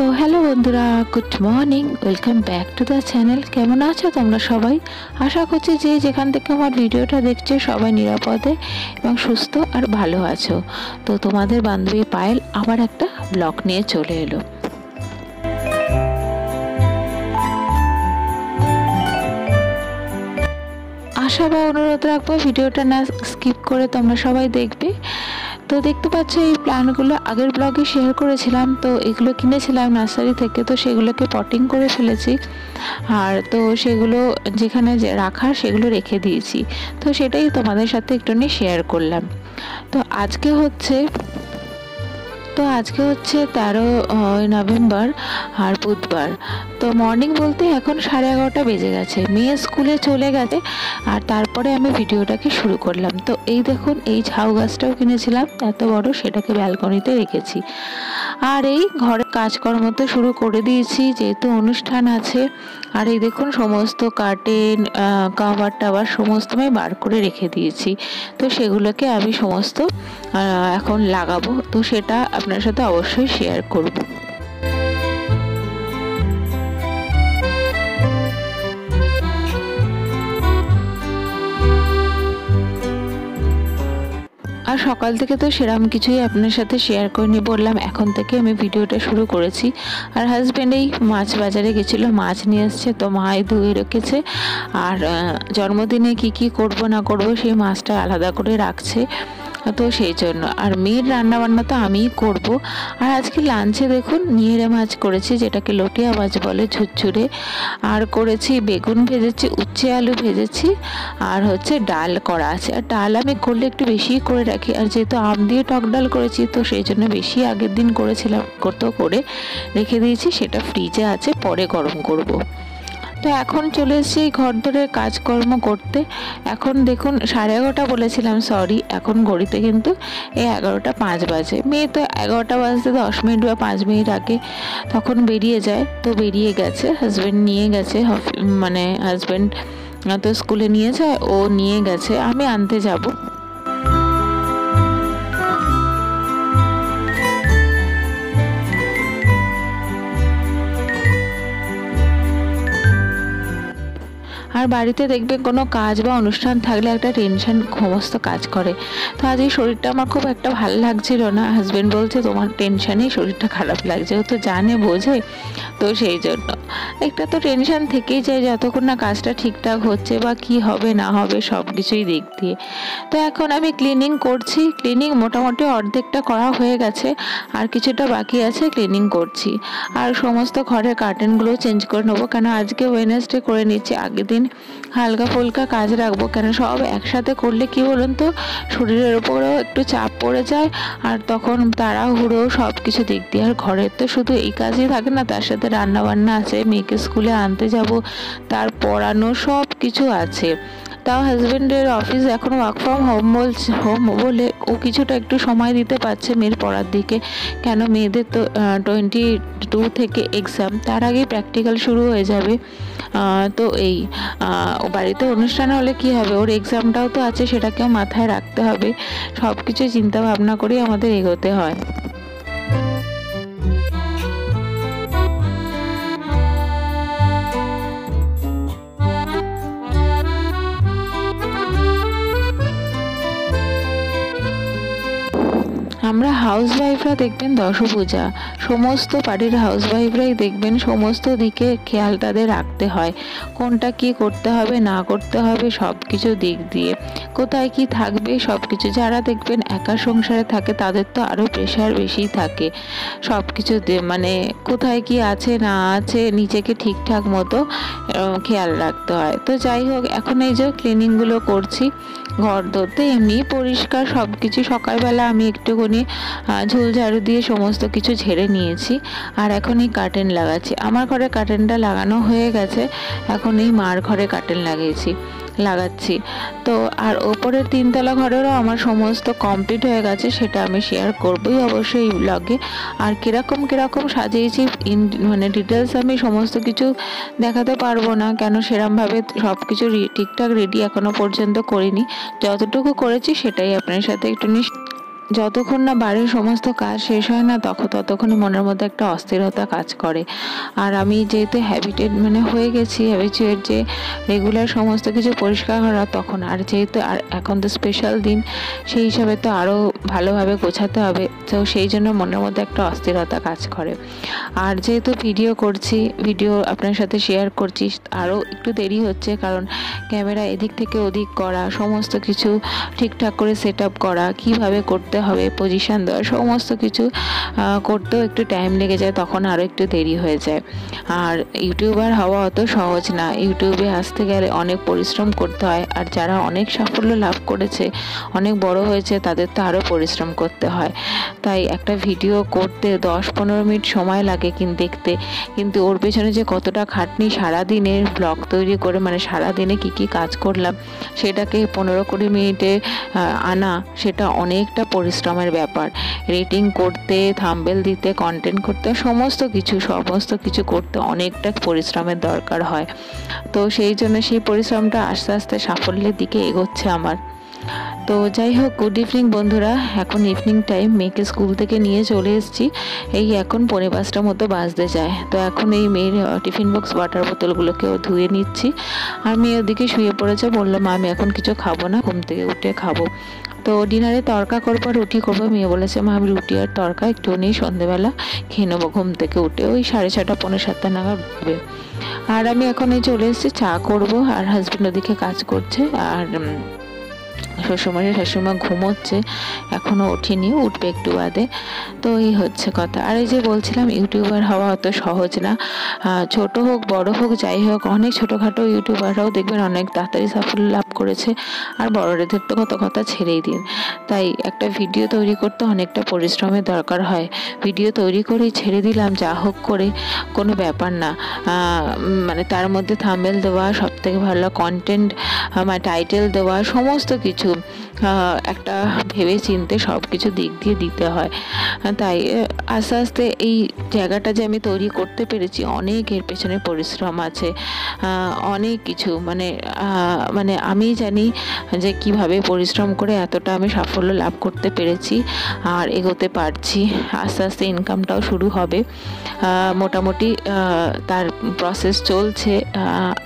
তো হ্যালো বন্ধুরা, good morning, welcome back to the channel. কেমন আছো তোমরা সবাই? আশা করছি যে যেখান থেকে আমার ভিডিওটা দেখছো সবাই নিরাপদে এবং সুস্থ আর ভালো আছো। তো তোমাদের বান্ধবী পায়েল আবার একটা ব্লগ নিয়ে চলে এলো। আশা বা অনুরোধ রাখবো ভিডিওটা না স্কিপ করে তোমরা সবাই দেখবে। তো দেখতে পাচ্ছ এই প্ল্যান্টগুলো আগের ব্লগে শেয়ার করেছিলাম। তো এগুলো কিনেছিলাম নার্সারি থেকে, তো সেগুলোকে পটিং করে ফেলেছি। আর তো সেগুলো যেখানে রাখার সেগুলো রেখে দিয়েছি। তো সেটাই তোমাদের সাথে একটুখানি শেয়ার করলাম। তো আজকে হচ্ছে 13 নভেম্বর আর বুধবার। তো মর্নিং বলতে এখন 11:30 বেজে গেছে। মেয়ে স্কুলে চলে গেছে আর তারপরে আমি ভিডিওটাকে শুরু করলাম। তো এই দেখুন, এই ঝাউ গাছটাও কিনেছিলাম এত বড়, সেটাকে ব্যালকনিতে রেখেছি। আর এই ঘরের কাজকর্ম তো শুরু করে দিয়েছি যেহেতু অনুষ্ঠান আছে। আর এই দেখুন সমস্ত কার্টেন, কাভার টাভার সমস্ত আমি বার করে রেখে দিয়েছি। তো সেগুলোকে আমি সমস্ত এখন লাগাবো। তো সেটা আপনার সাথে অবশ্যই শেয়ার করব। আর সকাল থেকে তো সেরকম কিছুই আপনার সাথে শেয়ার করিনি, বললাম এখন থেকে আমি ভিডিওটা শুরু করেছি। আর হাজব্যান্ড এই মাছ বাজারে গেছিলো, মাছ নিয়ে এসছে, তো মাই ধুয়ে রেখেছে। আর জন্মদিনে কি করব না করব সেই মাছটা আলাদা করে রাখছে। তো সেই জন্য আর মেয়ের রান্নাবান্না তো আমিই করব। আর আজকে লাঞ্চে দেখুন নিয়েরে মাছ করেছি, যেটাকে লটিয়া মাছ বলে, ঝুরঝুরে। আর করেছি বেগুন ভেজেছি, উচ্ছে আলু ভেজেছি, আর হচ্ছে ডাল করা আছে। আর ডাল আমি করলে একটু বেশি করে রাখি, আর যেহেতু আম দিয়ে টক ডাল করেছি তো সেই জন্য বেশি আগের দিন করেছিলাম, করে রেখে দিয়েছি। সেটা ফ্রিজে আছে, পরে গরম করব। তো এখন চলে এসেছি ঘর ধরে কাজকর্ম করতে। এখন দেখুন 11:30 বলেছিলাম, সরি, এখন ঘড়িতে কিন্তু এই 11:05 বাজে। মেয়ে তো 11টা বাজতে 10 মিনিট বা 5 মিনিট আগে তখন বেরিয়ে যায়। তো বেরিয়ে গেছে, হাজব্যান্ড নিয়ে গেছে, মানে হাজব্যান্ড তো স্কুলে নিয়ে যায়, ও নিয়ে গেছে, আমি আনতে যাব। আর বাড়িতে দেখবেন কোনো কাজ বা অনুষ্ঠান থাকলে একটা টেনশন সমস্ত কাজ করে। তো আজ এই শরীরটা আমার খুব একটা ভালো লাগছিল না। হাজব্যান্ড বলছে তোমার টেনশনেই শরীরটা খারাপ লাগছে, ও তো জানে বোঝে। তো সেই জন্য একটা তো টেনশন থেকেই যায় যতক্ষণ না কাজটা ঠিকঠাক হচ্ছে বা কি হবে না হবে সব কিছুই দিক দিয়ে। তো এখন আমি ক্লিনিং করছি। ক্লিনিং মোটামুটি অর্ধেকটা করা হয়ে গেছে, আর কিছুটা বাকি আছে, ক্লিনিং করছি। আর সমস্ত ঘরের কার্টেনগুলো চেঞ্জ করে নেবো, কেন আজকে ওয়েডনেসডে করে নিচ্ছি, আগের দিন হালকা ফুলকা কাজ রাখবো। কেন সব একসাথে করলে কি বলুন তো, শরীরের উপরেও একটু চাপ পড়ে যায়, আর তখন তাড়াহুড়ো সব কিছু দিক দিয়ে। আর ঘরের তো শুধু এই কাজই থাকে না, তার সাথে রান্না বান্না আছে, মেয়েকে স্কুলে আনতে যাব, তার পড়ানো সব কিছু আছে। তাও হাজব্যান্ডের অফিস এখন ওয়ার্ক ফ্রম হোম বলে ও কিছুটা একটু সময় দিতে পারছে মেয়ের পড়ার দিকে। কেন মেয়েদের তো 22 থেকে এক্সাম, তার আগেই প্র্যাকটিক্যাল শুরু হয়ে যাবে। তো এই বাড়িতে অনুষ্ঠান হলে কি হবে, ওর এক্সামটাও তো আছে, সেটাকেও মাথায় রাখতে হবে। সব কিছু চিন্তা ভাবনা করেই আমাদের এগোতে হয়। আমরা হাউসওয়াইফরা দেখবেন দশভূজা, সমস্ত বাড়ির হাউসওয়াইফরাই দেখবেন সমস্ত দিকে খেয়াল তাদের রাখতে হয়, কোনটা কি করতে হবে না করতে হবে সব কিছু দিক দিয়ে, কোথায় কি থাকবে সব কিছু। যারা দেখবেন একা সংসারে থাকে তাদের তো আরও প্রেশার বেশি থাকে সব কিছু, মানে কোথায় কি আছে না আছে নিজেকে ঠিকঠাক মতো খেয়াল রাখতে হয়। তো যাই হোক, এখন এই যে ক্লিনিংগুলো করছি, ঘর ধরতে এমনি পরিষ্কার সব কিছু। সকালবেলা আমি একটুখানি ঝোল ঝাড়ু দিয়ে সমস্ত কিছু ঝেড়ে নিয়েছি, আর এখন এই কার্টেন লাগাচ্ছি। আমার ঘরে কার্টেনটা লাগানো হয়ে গেছে, এখন এই মার ঘরে কার্টেন লাগাচ্ছি। তো আর ওপরের 3তলা ঘরেরও আমার সমস্ত কমপ্লিট হয়ে গেছে, সেটা আমি শেয়ার করবই অবশ্যই এই ব্লগে। আর কিরকম সাজিয়েছি মানে ডিটেলস আমি সমস্ত কিছু দেখাতে পারবো না, কেন সেরমভাবে সব কিছু ঠিকঠাক রেডি এখনো পর্যন্ত করিনি। যতটুকু করেছি সেটাই আপনার সাথে একটু যতক্ষণ না বাড়ির সমস্ত কাজ শেষ হয় না ততক্ষণ মনের মধ্যে একটা অস্থিরতা কাজ করে। আর আমি যেহেতু হয়ে গেছি হ্যাবিচুয়েট যে রেগুলার সমস্ত কিছু পরিষ্কার করা, তখন আর যেহেতু আর এখন তো স্পেশাল দিন, সেই হিসাবে তো আরও ভালোভাবে গোছাতে হবে, তো সেই জন্য মনের মধ্যে একটা অস্থিরতা কাজ করে। আর যেহেতু ভিডিও করছি, ভিডিও আপনার সাথে শেয়ার করছি, আরও একটু দেরি হচ্ছে, কারণ ক্যামেরা এদিক থেকে ওদিক করা, সমস্ত কিছু ঠিকঠাক করে সেট আপ করা, কীভাবে করতে হবে, পজিশান দেওয়া, সমস্ত কিছু করতেও একটু টাইম লেগে যায়, তখন আরও একটু দেরি হয়ে যায়। আর ইউটিউবার হওয়া অত সহজ না, ইউটিউবে আসতে গেলে অনেক পরিশ্রম করতে হয়, আর যারা অনেক সাফল্য লাভ করেছে, অনেক বড় হয়েছে, তাদের তো আরও পরিশ্রম করতে হয়। তাই একটা ভিডিও করতে 10-15 মিনিট সময় লাগে দেখতে, কিন্তু ওর পেছনে যে কতটা খাটনি, সারাদিনের ব্লগ তৈরি করে সারাদিনে কী কাজ করলাম সেটাকে 15-20 মিনিটে আনা, সেটা অনেকটা পরিশ্রমের ব্যাপার। রেটিং করতে, থাম্বনেল দিতে, কন্টেন্ট করতে, সমস্ত কিছু করতে অনেকটা পরিশ্রমের দরকার হয়। তো সেই জন্য সেই পরিশ্রমটা আস্তে আস্তে সাফল্যের দিকে এগোচ্ছে আমার। তো যাই হোক, গুড ইভিনিং বন্ধুরা। এখন ইভিনিং টাইম, মেয়েকে স্কুল থেকে নিয়ে চলে এসেছি, এই এখন 5:45 মতো বাজতে যায়। তো এখন এই মেয়ের টিফিন বক্স, ওয়াটার বোতলগুলোকেও ধুয়ে নিচ্ছি, আর মেয়ে ওদিকে শুয়ে পড়েছে। বললাম আমি এখন কিছু খাবো না, ঘুম থেকে উঠে খাবো। তো ডিনারে তড়কা করবো, রুটি করবো। মেয়ে বলেছে মা আমি রুটি আর তড়কা একটু নেই, সন্ধেবেলা খেয়ে নেবো ঘুম থেকে উঠে, ওই 6:30 পৌনে 7 নাগাদ উঠবে। আর আমি এখন এই চলে এসেছি, চা করবো, আর হাজব্যান্ড ওদিকে কাজ করছে, আর শাশুড়িমা ঘুমোচ্ছে, এখনও ওঠেনি, উঠবে একটু বাদে। তো এই হচ্ছে কথা। আর এই যে বলছিলাম, ইউটিউবার হওয়া অত সহজ না। ছোট হোক বড় হোক যাই হোক, অনেক ছোটোখাটো ইউটিউবাররাও দেখবেন অনেক তাড়াতাড়ি সাফল্য লাভ করেছে, আর বড়দের তো কত কথা ছেড়েই দিন। তাই একটা ভিডিও তৈরি করতে অনেকটা পরিশ্রমের দরকার হয়। ভিডিও তৈরি করেই ছেড়ে দিলাম যা হোক করে, কোনো ব্যাপার না। তার মধ্যে থাম্বনেল দেওয়া, সবথেকে ভালো কন্টেন্ট, টাইটেল দেওয়া, সমস্ত কিছু একটা ভেবে চিনতে সব কিছু দিক দিয়ে দিতে হয়। তাই আস্তে আস্তে এই জায়গাটা যে আমি তৈরি করতে পেরেছি, অনেক এর পেছনে পরিশ্রম আছে, অনেক কিছু আমি জানি যে কিভাবে পরিশ্রম করে এতটা আমি সাফল্য লাভ করতে পেরেছি আর এগোতে পারছি। আস্তে আস্তে ইনকামটাও শুরু হবে, মোটামুটি তার প্রসেস চলছে।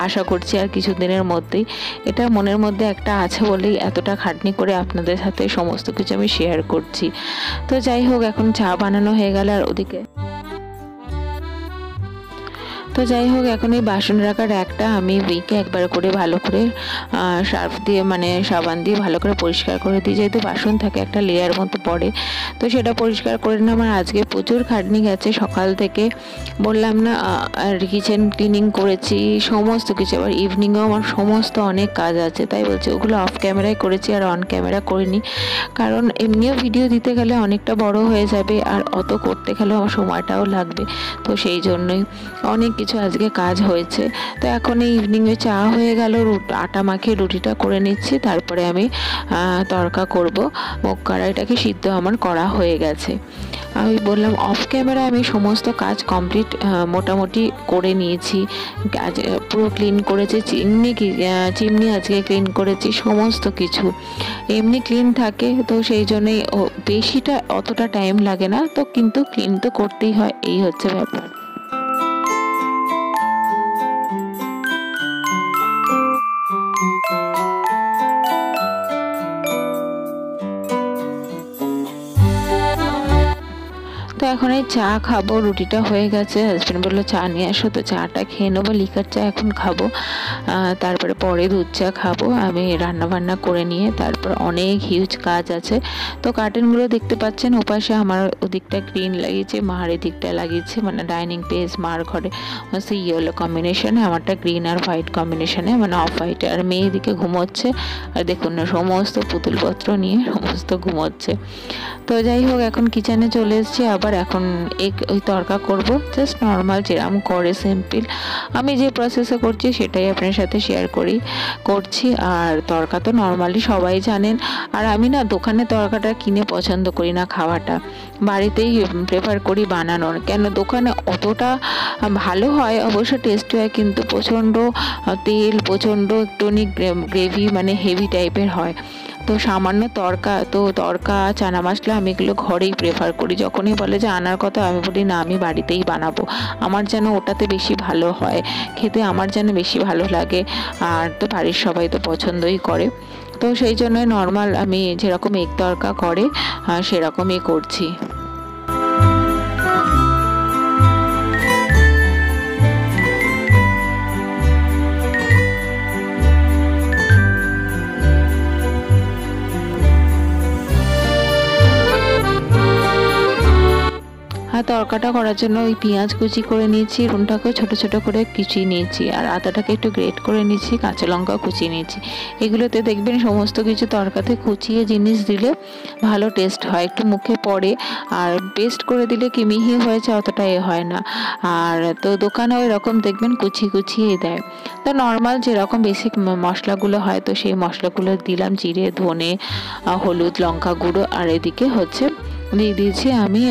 আশা করছি আর কিছুদিনের মধ্যেই। এটা মনের মধ্যে একটা আছে বলেই এতটা খাটনি করে আপনাদের সাথে সমস্ত কিছু আমি শেয়ার করছি। তো যাই হোক, এখন চা বানানো হয়ে গেল, আর ওদিকে এখন এই বাসন রাখার একটা আমি উইকে একবার করে ভালো করে সার্ফ দিয়ে সাবান দিয়ে ভালো করে পরিষ্কার করে দিই, যেহেতু বাসন থাকে একটা লেয়ার মতো পড়ে, তো সেটা পরিষ্কার করে না। আমার আজকে প্রচুর খাটনি গেছে সকাল থেকে, বললাম না, আর কিচেন ক্লিনিং করেছি, সমস্ত কিছু। আবার ইভিনিংয়েও আমার সমস্ত অনেক কাজ আছে, তাই বলছি ওগুলো অফ ক্যামেরায় করেছি, আর অন ক্যামেরা করিনি, কারণ এমনিও ভিডিও দিতে গেলে অনেকটা বড় হয়ে যাবে, আর অত করতে গেলেও আমার সময়টাও লাগবে। তো সেই জন্যই অনেক কিছু আজকে কাজ হয়েছে। তো এখন এই ইভিনিংয়ে চা হয়ে গেল, আটা মাখিয়ে রুটিটা করে নিচ্ছি, তারপরে আমি তড়কা করব। মুগ কড়াইটাকে সিদ্ধ আমার করা হয়ে গেছে। আমি বললাম অফ ক্যামেরা আমি সমস্ত কাজ মোটামুটি করে নিয়েছি। পুরো ক্লিন করেছি, চিমনি আজকে ক্লিন করেছি, সমস্ত কিছু এমনি ক্লিন থাকে, তো সেই জন্যই বেশিটা অতটা টাইম লাগে না, তো কিন্তু ক্লিন তো করতেই হয়, এই হচ্ছে ব্যাপার। তো এখন এই চা খাবো, রুটিটা হয়ে গেছে, হাজব্যান্ড বললো চা নিয়ে আসো, তো চাটা খেয়ে নেবো, লিকার চা এখন খাবো, তারপরে পরে দুধ চা খাবো। আমি রান্না বান্না করে নিয়ে তারপর অনেক হিউজ কাজ আছে। তো কার্টেনগুলো দেখতে পাচ্ছেন, ওপাশে আমার ওদিকটা গ্রিন লাগিয়েছে, মার এদিকটা লাগিয়েছে, ডাইনিং পেজ মার ঘরে হচ্ছে ইয়েলো কম্বিনেশনে, আমারটা গ্রিন আর হোয়াইট কম্বিনেশনে, অফ হোয়াইট। আর মেয়ে এদিকে ঘুমোচ্ছে, আর দেখুন না সমস্ত পুতুলপত্র নিয়ে সমস্ত ঘুমোচ্ছে। তো যাই হোক, এখন কিচেনে চলে এসেছি, আবার এখন ওই তড়কা করব, জাস্ট নর্মাল যেরকম করে সিম্পল আমি যে প্রসেসে করছি সেটাই আপনার সাথে শেয়ার করছি। আর তড়কা তো নর্মালি সবাই জানেন, আর আমি না দোকানে তড়কাটা কিনে পছন্দ করি না খাওয়াটা, বাড়িতেই প্রেফার করি বানানোর। কেন, দোকানে অতটা ভালো হয় অবশ্য, টেস্ট হয়, কিন্তু প্রচণ্ড তেল, প্রচণ্ড একটুখানি গ্রেভি হেভি টাইপের হয়। তো সামান্য তড়কা, তো তড়কা চানা মশলা আমি এগুলো ঘরেই প্রেফার করি। যখনই বলে যে আনার কথা আমি বলি না, আমি বাড়িতেই বানাবো, আমার যেন ওটাতে বেশি ভালো হয় খেতে, আমার যেন বেশি ভালো লাগে। আর তো বাড়ির সবাই তো পছন্দই করে, তো সেই জন্যই নর্মাল আমি যেরকম এগ তড়কা করে সেরকমই করছি। আর তড়কাটা করার জন্য ওই পেঁয়াজ কুচি করে নিয়েছি, রুনটাকেও ছোট ছোট করে কুচিয়ে নিয়েছি, আর আদাটাকে একটু গ্রেট করে নিয়েছি, কাঁচা লঙ্কা কুচিয়ে নিয়েছি। এগুলোতে দেখবেন সমস্ত কিছু তড়কাতে কুচিয়ে জিনিস দিলে ভালো টেস্ট হয়, একটু মুখে পড়ে। আর পেস্ট করে দিলে কি মিহি হয়েছে অতটা হয় না। আর তো দোকানে ওই রকম দেখবেন কুচিয়ে দেয়। তো নর্মাল যেরকম বেসিক মশলাগুলো হয় তো সেই মশলাগুলো দিলাম, জিরে, ধনে, হলুদ, লঙ্কা গুঁড়ো, আর এদিকে হচ্ছে দিয়ে দিয়েছি আমি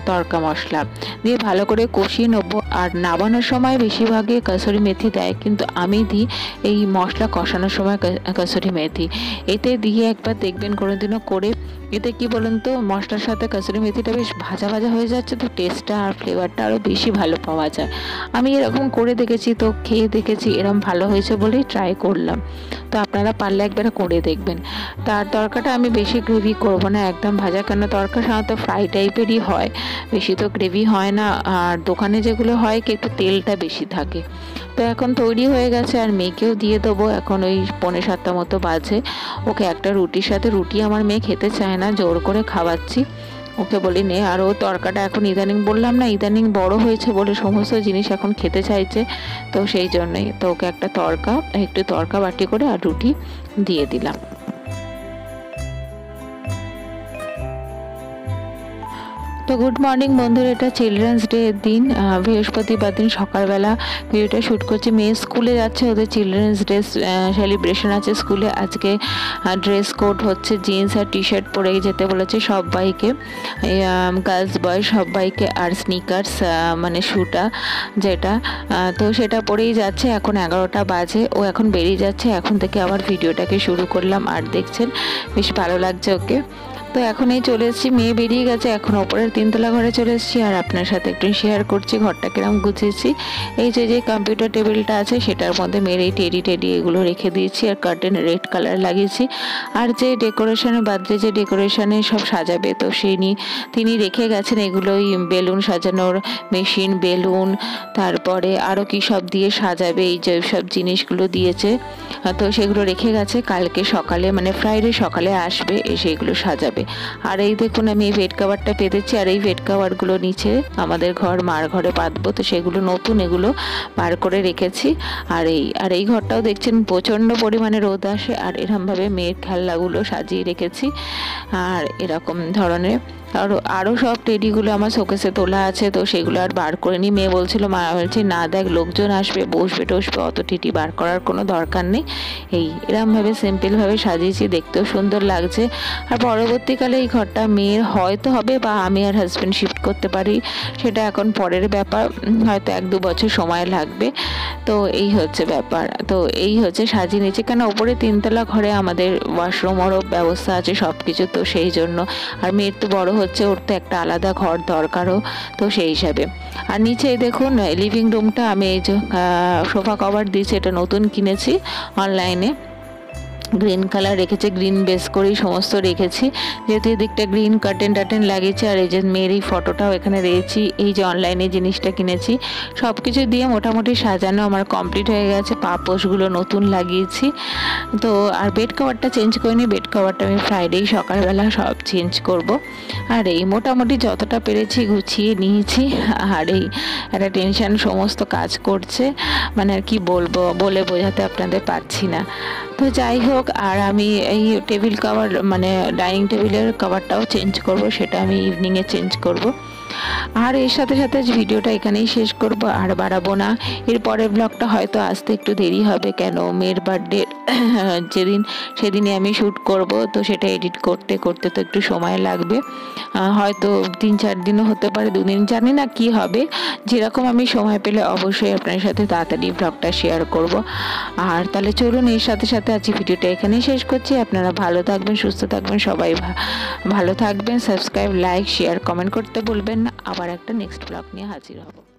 তড়কা মশলা দিয়ে ভালো করে কষিয়ে নেবো। আর নামানোর সময় বেশিরভাগই কসুরি মেথি দেয়, কিন্তু আমি দিই এই মশলা কষানোর সময় কসুরি মেথি। এতে দিয়ে একবার দেখবেন কোনোদিনও করে, এতে কি বলুন তো মশলার সাথে কসুরি মেথিটা বেশ ভাজা ভাজা হয়ে যাচ্ছে, তো টেস্টটা আর ফ্লেভারটা আরও বেশি ভালো পাওয়া যায়। আমি এরকম করে দেখেছি, তো খেয়ে দেখেছি এরকম ভালো হয়েছে বলেই ট্রাই করলাম। তো আপনারা পারলে একবার করে দেখবেন। তার তড়কাটা আমি বেশি গ্রেভি করব না, একদম ভাজা, কেন তড়কা সাধারণত ফ্রাই টাইপেরই হয়, বেশি তো গ্রেভি হয় না। আর দোকানে যেগুলো হয় কি একটু তেলটা বেশি থাকে। তো এখন তৈরি হয়ে গেছে, আর মেয়েকেও দিয়ে দেবো। এখন ওই 6:45 মতো বাজে, ওকে একটা রুটির সাথে, রুটি আমার মেয়ে খেতে চায় না, জোর করে খাওয়াচ্ছি, ওকে বলি নে। আর ও তড়কাটা এখন ইদানিং বললাম না, ইদানিং বড় হয়েছে বলে সমস্ত জিনিস এখন খেতে চাইছে, তো সেই জন্যই তো ওকে একটা একটু তড়কা বাটি করে আর রুটি দিয়ে দিলাম। তো গুড মর্নিং বন্ধুরা, এটা চিলড্রেন্স ডে এর দিন, বৃহস্পতিবার দিন সকালবেলা ভিডিওটা শ্যুট করছি। মেয়ে স্কুলে যাচ্ছে, ওদের চিলড্রেন্স ডে সেলিব্রেশন আছে স্কুলে। আজকে ড্রেস কোড হচ্ছে জিন্স আর টি শার্ট পরেই যেতে বলেছে সবাইকে, গার্লস বয়েজ সবাইকে, আর স্নিকার্স মানে শুটা যেটা, তো সেটা পরেই যাচ্ছে। এখন 11টা বাজে, ও এখন বেরিয়ে যাচ্ছে। এখন থেকে আবার ভিডিওটাকে শুরু করলাম, আর দেখছেন বেশ ভালো লাগছে ওকে। তো এখন এই চলে এসেছি, মেয়ে বেরিয়ে গেছে, এখন ওপরের 3তলা ঘরে চলে এসেছি, আর আপনার সাথে একটু শেয়ার করছি ঘরটা কিরম গুছিয়েছি। এই যে কম্পিউটার টেবিলটা আছে সেটার মধ্যে মেয়ের এই টেডি এগুলো রেখে দিয়েছি, আর কার্টেন রেড কালার লাগিয়েছি। আর যে ডেকোরেশনের বার্থডে যে ডেকোরেশনে সব সাজাবে, তো তিনি রেখে গেছেন এগুলোই, বেলুন সাজানোর মেশিন, বেলুন, তারপরে আরও কি সব দিয়ে সাজাবে, এই যে সব জিনিসগুলো দিয়েছে, তো সেগুলো রেখে গেছে। কালকে সকালে মানে ফ্রাইডে সকালে আসবে, এসে এগুলো সাজাবে। আর এই দেখুন আমি এই বেড কভারটা পেতেছি, আর এই বেড কভারগুলো নিচে আমাদের মার ঘরে পাতবো, তো সেগুলো নতুন, এগুলো বার করে রেখেছি। আর এই ঘরটাও দেখছেন প্রচণ্ড পরিমাণে রোদ আসে, আর এরকমভাবে মেয়ের খেলনাগুলো সাজিয়ে রেখেছি। আর এরকম ধরনের আরও সব টেডিগুলো আমার শোকেসে তোলা আছে, তো সেগুলো আর বার করে নি। মেয়ে বলছিল, মা বলছে না দেখ লোকজন আসবে, বসবে টসবে, অত টেডি বার করার কোনো দরকার নেই। এরমভাবে সিম্পলভাবে সাজিয়েছি, দেখতেও সুন্দর লাগছে। আর পরবর্তীকালে এই ঘরটা মেয়ের হয়তো হবে, বা আমি আর হাজব্যান্ড শিফট করতে পারি, সেটা এখন পরের ব্যাপার, হয়তো 1-2 বছর সময় লাগবে। তো এই হচ্ছে ব্যাপার, তো এই হচ্ছে সাজিয়ে নিয়েছি, কেন ওপরে 3তলা ঘরে আমাদের ওয়াশরুমেরও ব্যবস্থা আছে সব কিছু, তো সেই জন্য। আর মেয়ের তো বড় হচ্ছে, ওর তো একটা আলাদা ঘর দরকারও, তো সেই হিসাবে। আর নিচে দেখুন লিভিং রুমটা আমি এই যে সোফা কভার দিয়েছি, এটা নতুন কিনেছি অনলাইনে, গ্রিন কালার রেখেছে, গ্রিন বেস করেই সমস্ত রেখেছি, যেহেতু এদিকটা গ্রিন কার্টেন লাগিয়েছে। আর এই যে মেয়ের এই ফটোটাও এখানে দিয়েছি, এই যে অনলাইনে জিনিসটা কিনেছি, সব কিছু দিয়ে মোটামুটি সাজানো আমার কমপ্লিট হয়ে গেছে। পাপোশগুলো নতুন লাগিয়েছি। তো আর বেড কভারটা চেঞ্জ করিনি, বেড কভারটা আমি ফ্রাইডেই সকালবেলা সব চেঞ্জ করব। আর এই মোটামুটি যতটা পেরেছি গুছিয়ে নিয়েছি। আর এই একটা টেনশন সমস্ত কাজ করছে, মানে আর কি বলবো, বলে বোঝাতে আপনাদের পারছি না। তো যাই হোক, আর আমি এই টেবিল কভার মানে ডাইনিং টেবিলের কভারটাও চেঞ্জ করব, সেটা আমি ইভিনিংয়ে চেঞ্জ করব। আর এর সাথে সাথে ভিডিওটা এখানেই শেষ করব, আর বাড়াবো না। এর পরের ব্লগটা হয়তো আসতে একটু দেরি হবে, কেন মেয়ের বার্থডে সেদিনই আমি শ্যুট করব, তো সেটা এডিট করতে করতে তো একটু সময় লাগবে, হয়তো 3-4 দিনও হতে পারে, 2 দিন, জানি না কি হবে। যেরকম আমি সময় পেলে অবশ্যই আপনার সাথে তাড়াতাড়ি ব্লগটা শেয়ার করব। আর তাহলে চলুন, এর সাথে সাথে আজকে ভিডিওটা এখানেই শেষ করছি। আপনারা ভালো থাকবেন, সুস্থ থাকবেন, সবাই ভালো থাকবেন। সাবস্ক্রাইব, লাইক, শেয়ার, কমেন্ট করতে ভুলবেন না। আবার একটা নেক্সট ব্লগ নিয়ে হাজির হব।